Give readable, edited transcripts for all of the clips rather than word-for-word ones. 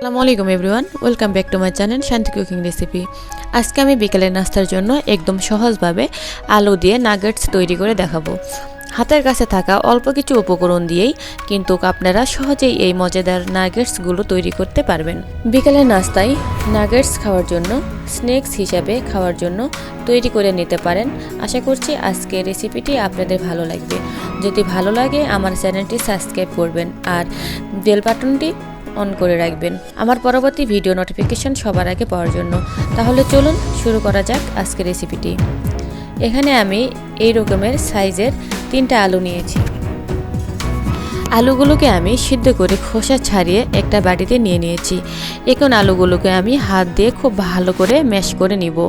আসসালামু আলাইকুম everyone, welcome back to my channel শান্তি কুকিং রেসিপি। আজকে আমি বিকেলের নাস্তার জন্য একদম সহজভাবে আলু দিয়ে নাগেটস তৈরি করে দেখাবো। হাতের কাছে থাকা অল্প কিছু উপকরণ দিয়েই কিন্তু আপনারা সহজেই এই মজাদার নাগেটসগুলো তৈরি করতে পারবেন। বিকেলের নাস্তায় নাগেটস খাওয়ার জন্য, স্ন্যাক্স হিসাবে খাওয়ার জন্য তৈরি করে নিতে পারেন। আশা করছি আজকের রেসিপিটি আপনাদের ভালো লাগবে। যদি ভালো লাগে আমার চ্যানেলটি সাবস্ক্রাইব করবেন আর বেল বাটনটি অন করে রাখবেন আমার পরবর্তী ভিডিও নোটিফিকেশন সবার আগে পাওয়ার জন্য। তাহলে চলুন শুরু করা যাক আজকের রেসিপিটি। এখানে আমি এই রকমের সাইজের 3টা আলু নিয়েছি। আলুগুলোকে আমি সিদ্ধ করে খোসা ছাড়িয়ে একটা বাটিতে নিয়ে নিয়েছি। এখন আলুগুলোকে আমি হাত দিয়ে খুব ভালো করে ম্যাশ করে নিব।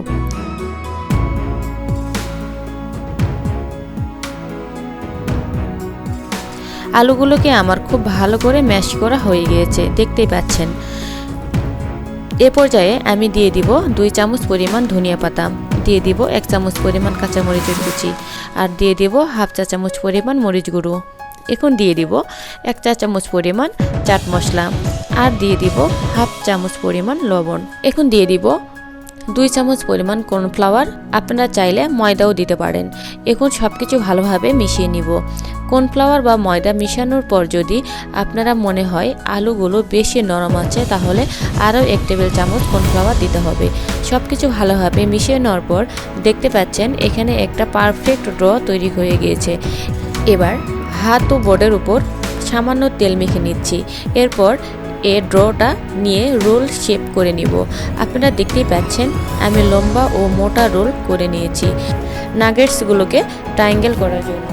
আলুগুলোকে আমার খুব ভালো করে ম্যাশ করা হয়ে গিয়েছে, দেখতেই পাচ্ছেন। এ পর্যায়ে আমি দিয়ে দিব 2 চামচ পরিমাণ ধনিয়া পাতা, দিয়ে দিব 1 চামচ পরিমাণ কাঁচামরিচের কুচি, আর দিয়ে দিব হাফ চা চামচ পরিমাণ মরিচ গুঁড়ো। এখন দিয়ে দিব 1 চা চামচ পরিমাণ চাট মশলা, আর দিয়ে দিব হাফ চামচ পরিমাণ লবণ। এখন দিয়ে দিব 2 চামচ পরিমাণ কর্নফ্লাওয়ার, আপনারা চাইলে ময়দাও দিতে পারেন। এখন সব কিছু ভালোভাবে মিশিয়ে নিব। কর্নফ্লাওয়ার বা ময়দা মিশানোর পর যদি আপনারা মনে হয় আলুগুলো বেশি নরম আছে, তাহলে আরও 1 টেবিল চামচ কর্নফ্লাওয়ার দিতে হবে। সব কিছু ভালোভাবে মিশিয়ে নেওয়ার পর দেখতে পাচ্ছেন এখানে একটা পারফেক্ট ড্র তৈরি হয়ে গিয়েছে। এবার হাত ও বোর্ডের উপর সামান্য তেল মেখে নিচ্ছি। এরপর এই ড্রটা নিয়ে রোল শেপ করে নিব। আপনারা দেখতেই পাচ্ছেন আমি লম্বা ও মোটা রোল করে নিয়েছি নাগেটসগুলোকে ট্রায়াঙ্গেল করার জন্য।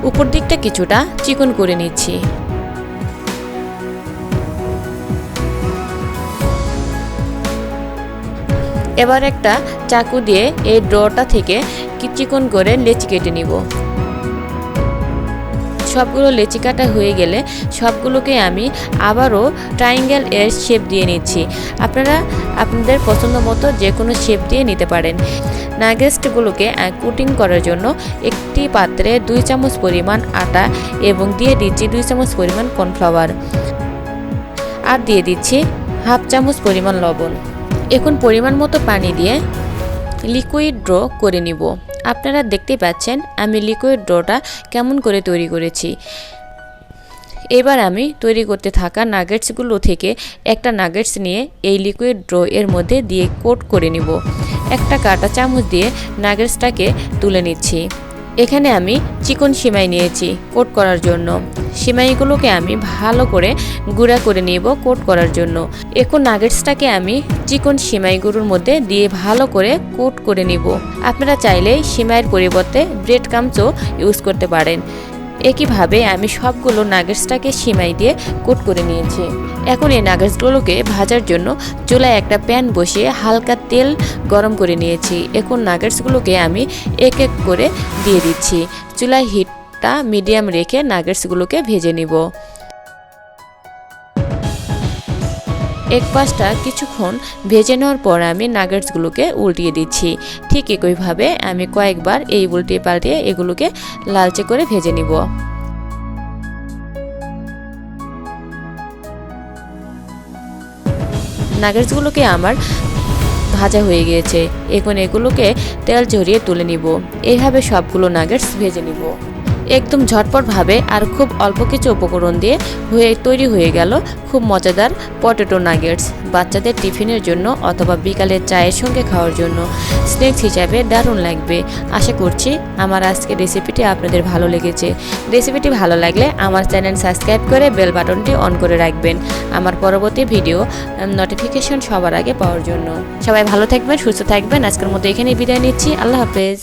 উপর দিকটা কিছুটা চিকন করে নিচ্ছি। এবার একটা চাকু দিয়ে এই ড্রটা থেকে চিকন করে লেচি কেটে নিব। সবগুলো লেচি কাটা হয়ে গেলে সবগুলোকে আমি আবারও ট্রায়াঙ্গেল এর শেপ দিয়ে নিচ্ছি। আপনারা আপনাদের পছন্দ মতো যে কোনো শেপ দিয়ে নিতে পারেন। নাগেটসগুলোকে কোটিং করার জন্য একটি পাত্রে 2 চামচ পরিমাণ আটা এবং দিয়ে দিচ্ছি 2 চামচ পরিমাণ কর্নফ্লাওয়ার, আর দিয়ে দিচ্ছি হাফ চামচ পরিমাণ লবণ। এখন পরিমাণ মতো পানি দিয়ে লিকুইড ড্র করে নিব। আপনারা দেখতেই পাচ্ছেন আমি লিকুইড ড্রটা কেমন করে তৈরি করেছি। এবার আমি তৈরি করতে থাকা নাগেটসগুলো থেকে একটা নাগেটস নিয়ে এই লিকুইড ড্র এর মধ্যে দিয়ে কোট করে নিব। একটা কাঁটা চামচ দিয়ে নাগেটসটাকে তুলে নিচ্ছি। এখানে আমি চিকন সিমাই নিয়েছি কোট করার জন্য। সিমাইগুলোকে আমি ভালো করে গুঁড়া করে নিব কোট করার জন্য। এখন নাগেটসটাকে আমি চিকন সিমাইগুলোর মধ্যে দিয়ে ভালো করে কোট করে নিব। আপনারা চাইলে সিমাইয়ের পরিবর্তে ব্রেড ক্রাম্বসও ইউজ করতে পারেন। একইভাবে আমি সবগুলো নাগেটসটাকে সিমাই দিয়ে কোট করে নিয়েছি। এখন এই নাগেটসগুলোকে ভাজার জন্য চুলায় একটা প্যান বসিয়ে হালকা তেল গরম করে নিয়েছি। এখন নাগেটসগুলোকে আমি এক এক করে দিয়ে দিচ্ছি। চুলায় হিটটা মিডিয়াম রেখে নাগেটসগুলোকে ভেজে নিব। এক পাশটা কিছুক্ষণ ভেজে নেওয়ার পর আমি নাগেটসগুলোকে উল্টিয়ে দিচ্ছি। ঠিক একইভাবে আমি কয়েকবার এই উল্টিয়ে পাল্টিয়ে এগুলোকে লালচে করে ভেজে নিব। নাগেটসগুলোকে আমার ভাজা হয়ে গিয়েছে। এখন এগুলোকে তেল ঝরিয়ে তুলে নিব। এইভাবে সবগুলো নাগেটস ভেজে নিব। একদম ঝটপটভাবে আর খুব অল্প কিছু উপকরণ দিয়ে তৈরি হয়ে গেল খুব মজাদার পটেটো নাগেটস। বাচ্চাদের টিফিনের জন্য অথবা বিকালের চায়ের সঙ্গে খাওয়ার জন্য স্ন্যাক্স হিসাবে দারুণ লাগবে। আশা করছি আমার আজকের রেসিপিটি আপনাদের ভালো লেগেছে। রেসিপিটি ভালো লাগলে আমার চ্যানেল সাবস্ক্রাইব করে বেল বাটনটি অন করে রাখবেন আমার পরবর্তী ভিডিও নোটিফিকেশন সবার আগে পাওয়ার জন্য। সবাই ভালো থাকবেন, সুস্থ থাকবেন। আজকের মতো এখানেই বিদায় নিচ্ছি। আল্লাহ হাফেজ।